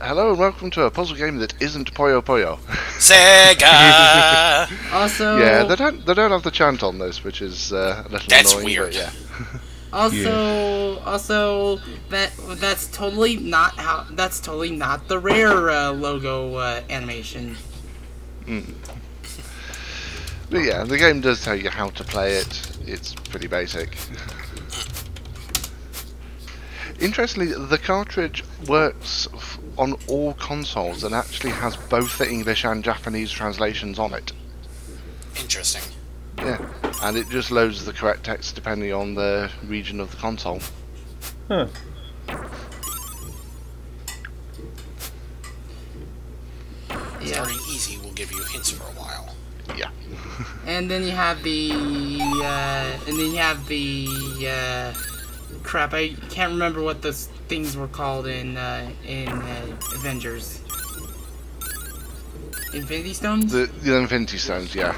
Hello and welcome to a puzzle game that isn't Puyo Puyo. Sega! Also, yeah, they don't have the chant on this, which is a little That's annoying. weird. But yeah. Also, that's totally not the Rare logo animation. But yeah, the game does tell you how to play it. It's pretty basic. Interestingly, the cartridge works on all consoles and actually has both the English and Japanese translations on it. Interesting. Yeah, and it just loads the correct text depending on the region of the console. Huh. Yeah. Starting easy will give you hints for a while. Yeah. And then you have crap, I can't remember what those things were called in Avengers. Infinity Stones? The Infinity Stones, yeah.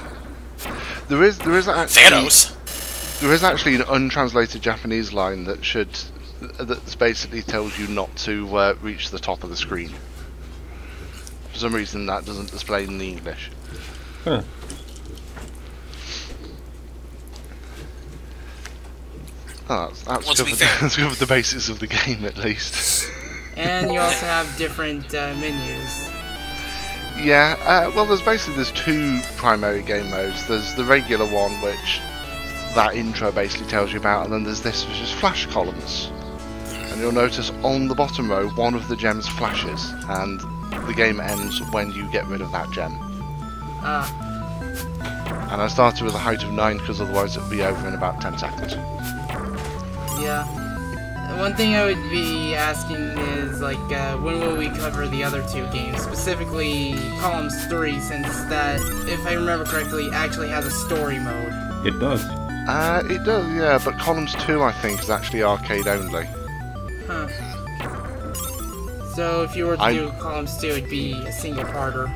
There is actually Thanos! There is actually an untranslated Japanese line that basically tells you not to reach the top of the screen. For some reason that doesn't display in the English. Huh. Oh, that's Well, to be covered, fair. that's covered the basics of the game at least. And you also have different menus. Yeah, well there's two primary game modes. There's the regular one, which that intro basically tells you about, and then there's this, which is flash columns. And you'll notice on the bottom row, one of the gems flashes, and the game ends when you get rid of that gem. And I started with a height of 9 because otherwise it would be over in about 10 seconds. Yeah. One thing I would be asking is, like, when will we cover the other two games? Specifically, Columns 3, since that, if I remember correctly, actually has a story mode. It does. It does, yeah, but Columns 2 I think is actually arcade only. Huh. So if you were to do Columns 2, it'd be a single-parter.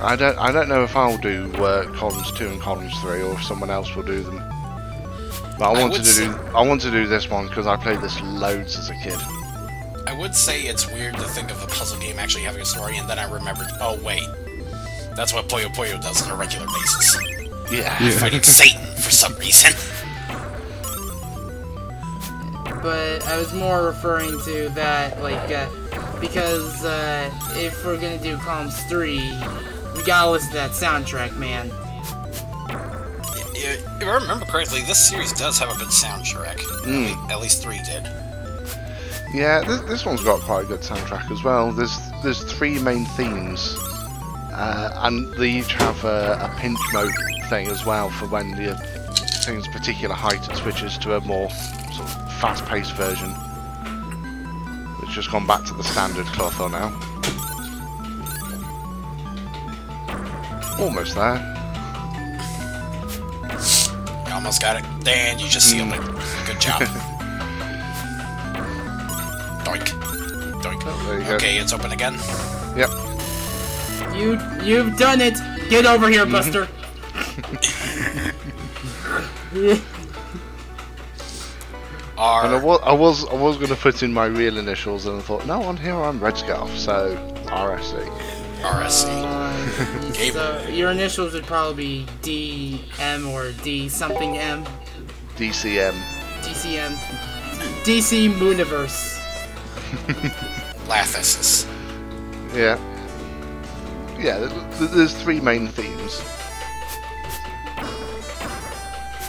I don't know if I'll do Columns 2 and Columns 3, or if someone else will do them. But I want to do this one because I played this loads as a kid. I would say it's weird to think of a puzzle game actually having a story, and then I remembered, oh wait, that's what Puyo Puyo does on a regular basis. Yeah. Fighting Satan for some reason. But I was more referring to that, like, because if we're gonna do Columns 3, we gotta listen to that soundtrack, man. If I remember correctly, this series does have a good soundtrack. At least 3 did. Yeah, this one's got quite a good soundtrack as well. There's 3 main themes, and they each have a pinch mode thing as well for when the thing's particular height it switches to a more sort of fast-paced version. It's just gone back to the standard Clotho now. Almost there. You almost got it. And you just sealed it. Good job. Doink. Doink. Oh, there you go. Okay, it's open again. Yep. You've done it! Get over here, Buster! And I was going to put in my real initials, and I thought, no, on here I'm RedScarf, so RSC. RSC. So your initials would probably be DM or D something M. DCM. DCM. DC Mooniverse. Lathis. Yeah. Yeah, there's 3 main themes.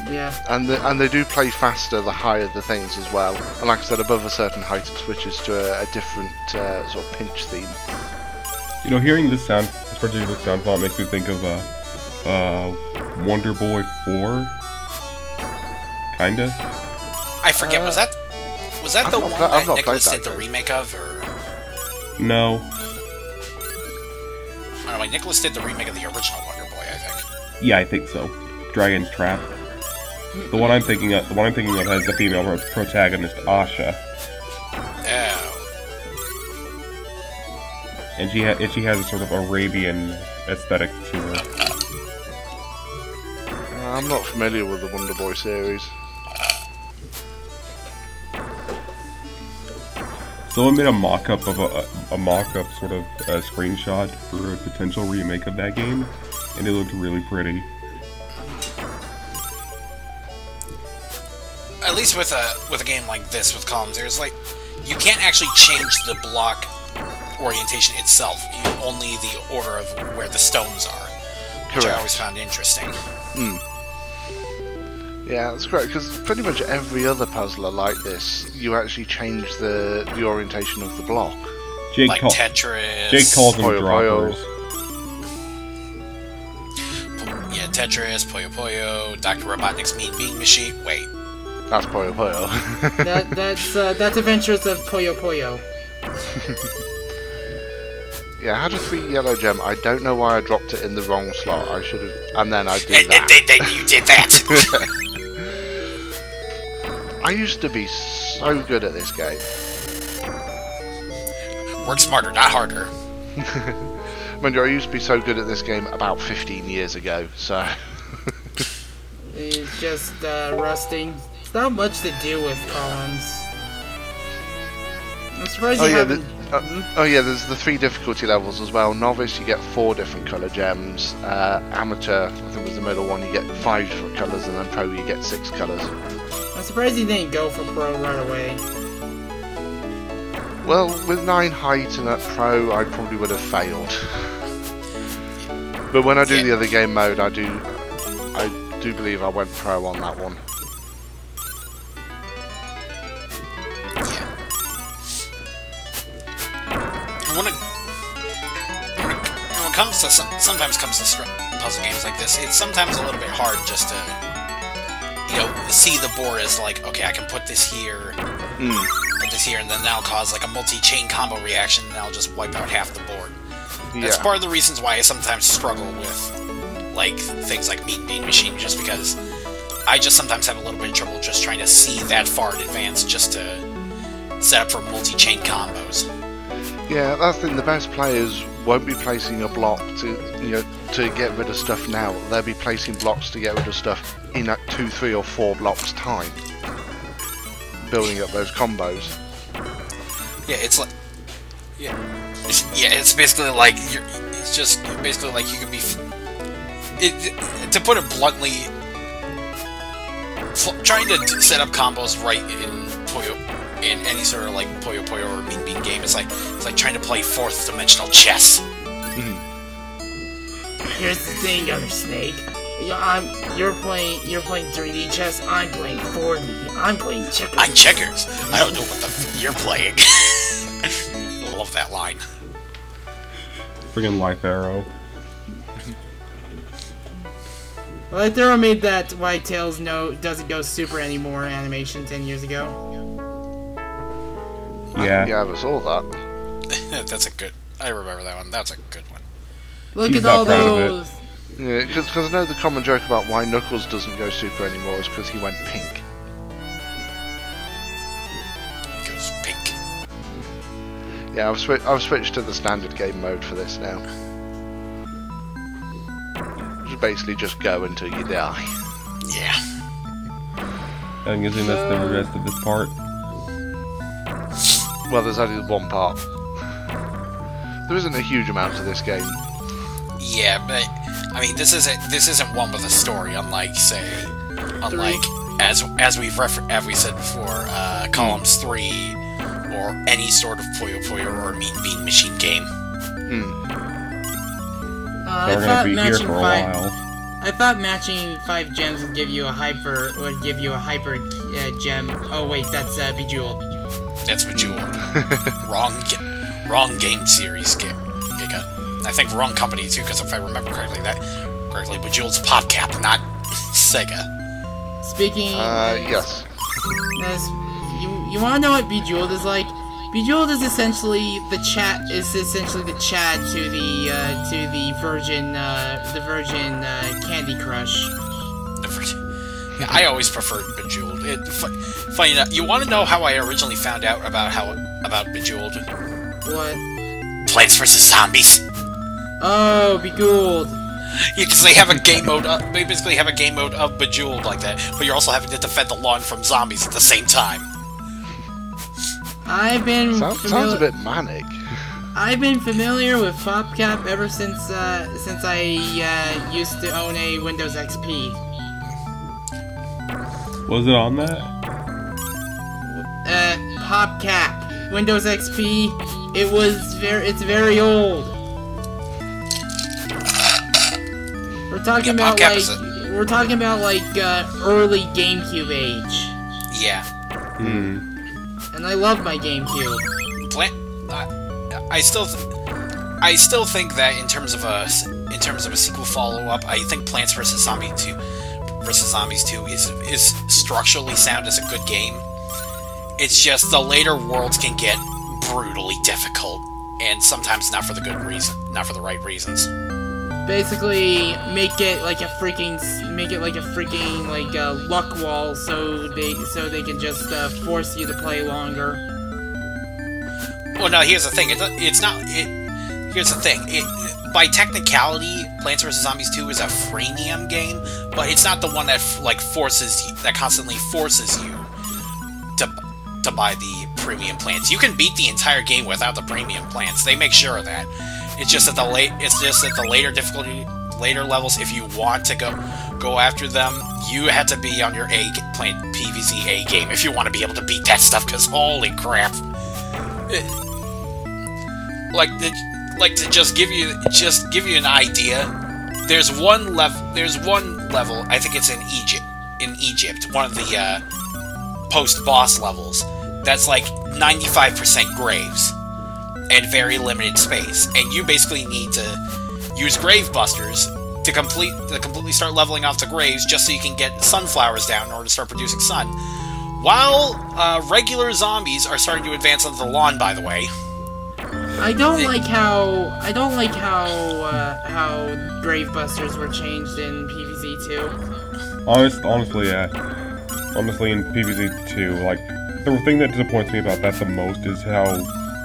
Yeah. And they do play faster the higher the things as well. And like I said, above a certain height it switches to a different sort of pinch theme. You know, hearing this particular sound font makes me think of Wonder Boy 4. Kinda. I forget, was that the one that Nicholas did the game. remake of, or? No. I don't know, Nicholas did the remake of the original Wonder Boy, I think. Yeah, I think so. Dragon's Trap. The one I'm thinking of has the female protagonist, Asha. Oh. And she has a sort of Arabian aesthetic to her. I'm not familiar with the Wonder Boy series. Someone made a mock-up of a mock-up sort of screenshot for a potential remake of that game, and it looked really pretty. At least with a game like this with columns, there's like you can't actually change the block orientation itself. Only the order of where the stones are, which I always found interesting. Yeah, that's correct, because pretty much every other puzzler like this, you actually change the orientation of the block. Like Tetris. Jake calls them droppers. Yeah, Tetris, Puyo Puyo, Dr. Robotnik's Mean Bean Machine. Wait. That's Puyo Puyo. That's Adventures of Puyo Puyo. Yeah, I had a 3 yellow gem. I don't know why I dropped it in the wrong slot. I should have... And then I did that. You did that! I used to be so good at this game. Work smarter, not harder. Mind you, I used to be so good at this game about 15 years ago, so... It's just rusting. It's not much to do with columns. I'm surprised you haven't... there's the 3 difficulty levels as well. Novice, you get 4 different colour gems. Amateur, I think was the middle one, you get 5 different colours, and then Pro, you get 6 colours. I'm surprised you didn't go for Pro right away. Well, with 9 height and at Pro, I probably would have failed. But when I do the other game mode, I do believe I went Pro on that one. When it comes to sometimes comes to puzzle games like this, it's sometimes a little bit hard just to see the board as like, okay, I can put this here, put this here, and then that'll cause like a multi-chain combo reaction, and that'll just wipe out half the board. That's part of the reasons why I sometimes struggle with like things like Mean Bean Machine, just because I just sometimes have a little bit of trouble just trying to see that far in advance just to set up for multi-chain combos. Yeah, that's the thing. The best players won't be placing a block to get rid of stuff now. They'll be placing blocks to get rid of stuff in 2, 3, or 4 blocks time, building up those combos. Yeah, it's like it's basically like it's just basically like you could be. To put it bluntly, trying to set up combos right in any sort of like Puyo Puyo or Mean Bean game, it's like trying to play 4th dimensional chess. Here's the thing, other Snake. You're playing 3D chess. I'm playing 4D. I'm playing checkers. I'm checkers. I don't know what the f you're playing. I love that line. Friggin' Life Arrow. Well, Life Arrow made that Why Tails doesn't go super anymore animation 10 years ago. Yeah. Yeah, I saw that. That's a good. I remember that one. That's a good one. Look at all those. Yeah, because I know the common joke about why Knuckles doesn't go super anymore is because he went pink. He goes pink. Yeah, I've switched to the standard game mode for this now. Just basically just go until you die. Yeah. I'm guessing that's the rest of this part. Well, there's only one part. There isn't a huge amount to this game. Yeah, but I mean, this isn't one with a story, unlike as we said before, Columns 3 or any sort of Puyo Puyo or Mean Bean Machine game. We're gonna be here for a while. I thought matching 5 gems would give you a hyper gem. Oh wait, that's Bejeweled. That's Bejeweled. Wrong game series, Giga. I think wrong company too, because if I remember correctly, Bejeweled's PopCap, not Sega. Speaking. Yes. You want to know what Bejeweled is like? Bejeweled is essentially the Chad to the Virgin Candy Crush. Yeah, I always preferred Bejeweled. Funny enough, you want to know how I originally found out about Bejeweled? What? Plants vs. Zombies. Oh, Bejeweled. Yeah, because they have a game mode. They basically have a game mode of Bejeweled like that, but you're also having to defend the lawn from zombies at the same time. I've been Sounds a bit manic. I've been familiar with PopCap ever since I used to own a Windows XP. Was it on that? PopCap, Windows XP. It's very old. We're talking about early GameCube age. Yeah. And I love my GameCube. I still think that in terms of a sequel follow-up, I think Plants vs. Zombies 2 is structurally sound as a good game. It's just the later worlds can get brutally difficult, and sometimes not for the right reasons. Basically, make it like a freaking luck wall, so they can just force you to play longer. Well, no. Here's the thing. Here's the thing. By technicality, Plants vs. Zombies 2 is a freemium game, but it's not the one that constantly forces you to buy the premium plans. You can beat the entire game without the premium plans. They make sure of that. It's just that the later difficulty, later levels, if you want to go after them, you have to be on your playing PvZ A game if you want to be able to beat that stuff. Because holy crap! To just give you an idea, there's one level. I think it's in Egypt, one of the post-boss levels. That's like 95% graves and very limited space, and you basically need to use grave busters to completely start leveling off the graves just so you can get sunflowers down in order to start producing sun. While regular zombies are starting to advance onto the lawn, by the way. I don't like how grave busters were changed in PvZ 2. Honestly, yeah. Honestly, in PvZ 2, like, the thing that disappoints me about that the most is how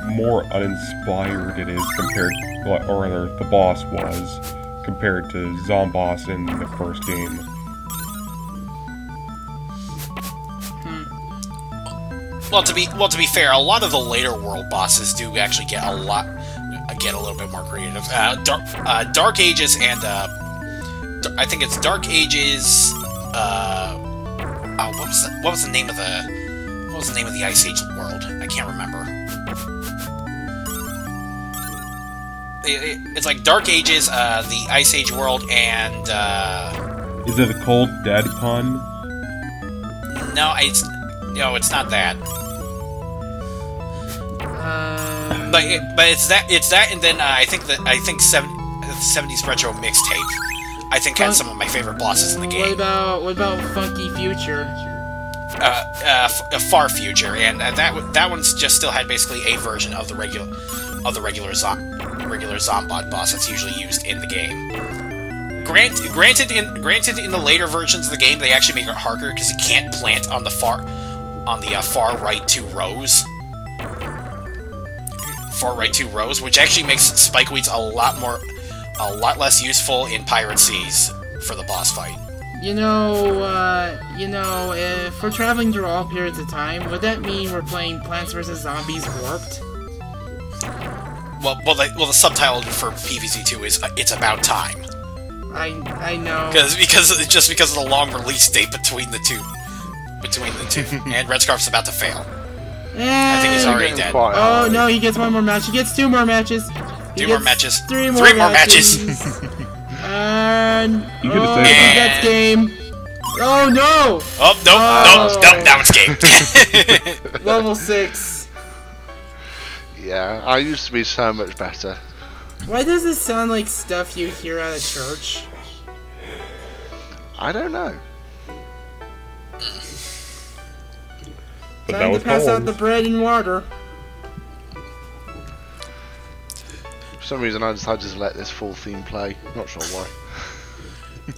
more uninspired it is compared, or rather, the boss was, compared to Zomboss in the first game. Well, to be fair, a lot of the later world bosses do actually get a little bit more creative. Dark Ages and I think it's Dark Ages. What was the name of the Ice Age world? I can't remember. It's like Dark Ages, the Ice Age world, and Is it a Cold Dead pun? No, it's not that. But it's that, and then I think 70s retro mixtape. I think had some of my favorite bosses in the game. What about Funky Future? A Far Future, and that one's just still had basically a version of the regular Zombot boss that's usually used in the game. Granted, in the later versions of the game, they actually make it harder because you can't plant on the far right two rows. Far right two rows, which actually makes spikeweeds a lot less useful in Pirate Seas for the boss fight. If we're traveling through all periods of time, would that mean we're playing Plants vs. Zombies Warped? Well, the subtitle for PvZ 2 is "It's About Time." I know. Because of the long release date between the two, and RedScarf's about to fail. I think he's already dead. Oh no, he gets one more match. He gets two more matches. Two more matches. Three more matches. And he gets game. Oh no! Oh no! Now it's game. Level 6. Yeah, I used to be so much better. Why does this sound like stuff you hear at a church? I don't know. Time to pass out the bread and water. For some reason, I decided to just let this full theme play. Not sure why.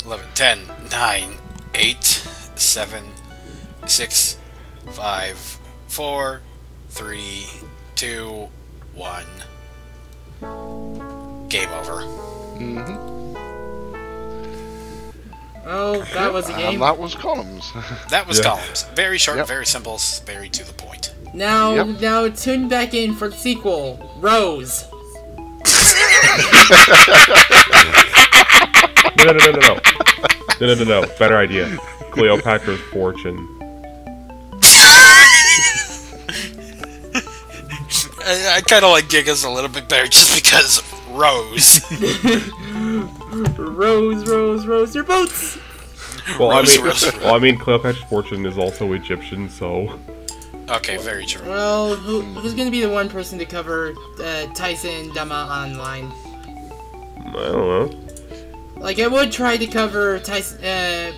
11, 10, 9, 8, 7, 6, 5, 4, 3, 2, 1. Game over. Oh, that was a game. And that was Columns. That was Columns. Very short, very simple, very to the point. Now tune back in for the sequel, Rose. No. Better idea. Cleopatra's Fortune. I kind of like Giga's a little bit better just because Rose. Rose, your boats! Well, I mean, Cleopatra's Fortune is also Egyptian, so... Okay, very true. Well, who's gonna be the one person to cover Tyson Dama online? I don't know. Like, I would try to cover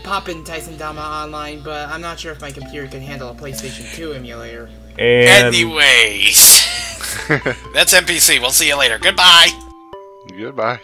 Poppin' Tyson Dama online, but I'm not sure if my computer can handle a PlayStation 2 emulator. Anyways, that's NPC. We'll see you later. Goodbye. Goodbye.